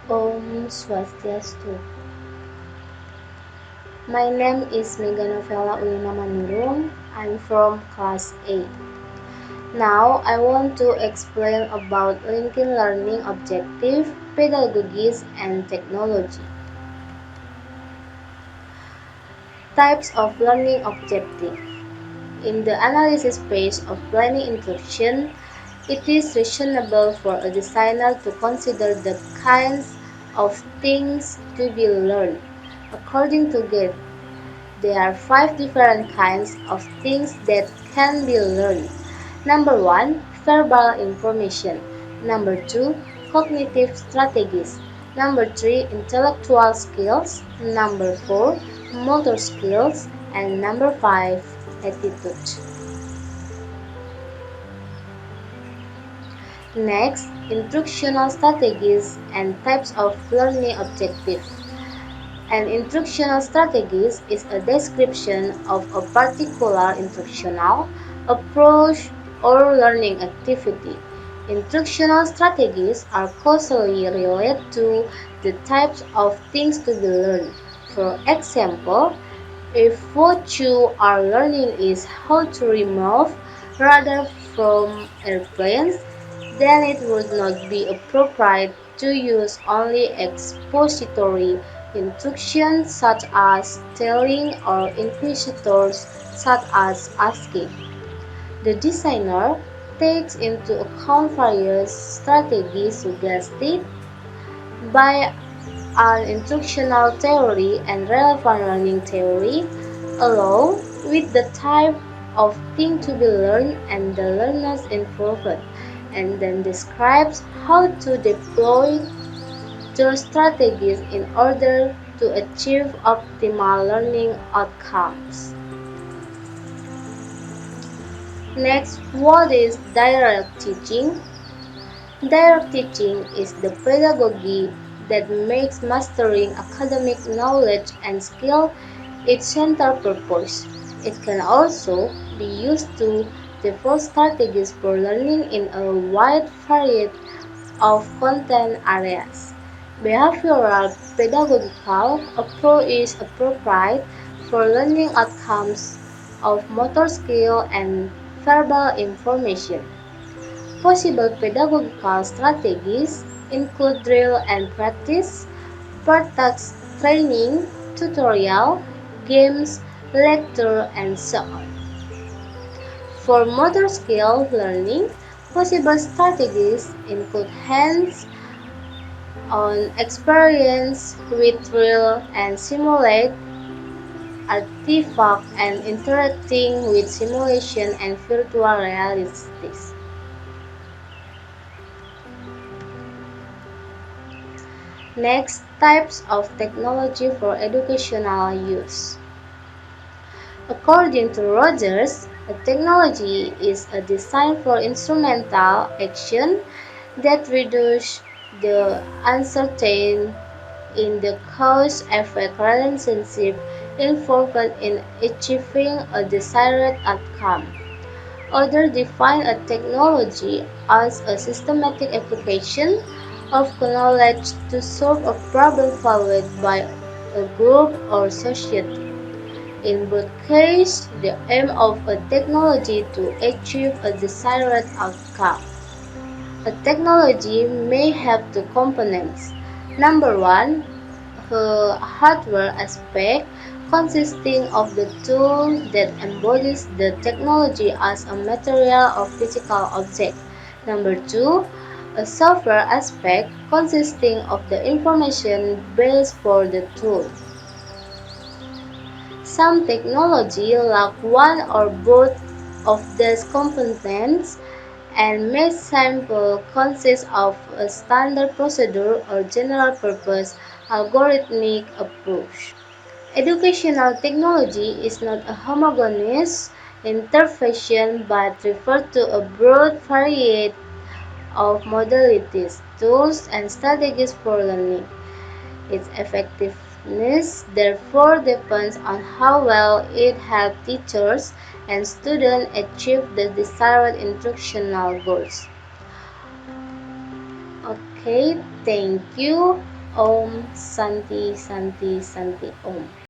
Om Swastiastu. My name is Novela Ulina Manurung. I'm from class 8. Now I want to explain about linking learning objective, pedagogies, and technology. Types of learning objective. In the analysis phase of planning instruction, it is reasonable for a designer to consider the kinds of things to be learned. According to Gate, there are 5 different kinds of things that can be learned. Number 1, verbal information. Number 2, cognitive strategies. Number 3, intellectual skills. Number 4, motor skills. And number 5, attitude. Next, instructional strategies and types of learning objectives. An instructional strategies is a description of a particular instructional approach or learning activity. Instructional strategies are closely related to the types of things to be learned. For example, if what you are learning is how to remove radar from airplanes, then it would not be appropriate to use only expository instructions such as telling or inquisitors such as asking. The designer takes into account various strategies suggested by an instructional theory and relevant learning theory, along with the type of thing to be learned and the learners involved, and then describes how to deploy those strategies in order to achieve optimal learning outcomes. Next, what is direct teaching? Direct teaching is the pedagogy that makes mastering academic knowledge and skill its central purpose. It can also be used to develop strategies for learning in a wide variety of content areas. Behavioral pedagogical approach is appropriate for learning outcomes of motor skill and verbal information. Possible pedagogical strategies include drill and practice, per-task training, tutorial, games, lecture, and so on. For motor skill learning, possible strategies include hands-on experience with drill and simulate artifact and interacting with simulation and virtual realities. Next, types of technology for educational use. According to Rogers, a technology is a design for instrumental action that reduces the uncertainty in the cause-effect relationship involved in achieving a desired outcome. Others define a technology as a systematic application of knowledge to solve a problem followed by a group or society. In both cases, the aim of a technology to achieve a desired outcome. A technology may have two components. Number one, a hardware aspect consisting of the tool that embodies the technology as a material or physical object. Number two, a software aspect consisting of the information base for the tool. Some technology lack one or both of these components and may simply consist of a standard procedure or general-purpose algorithmic approach. Educational technology is not a homogeneous intervention but refers to a broad variety of modalities, tools, and strategies for learning. Its effectiveness therefore depends on how well it helps teachers and students achieve the desired instructional goals. Okay, thank you. Om Santi Santi Santi Om.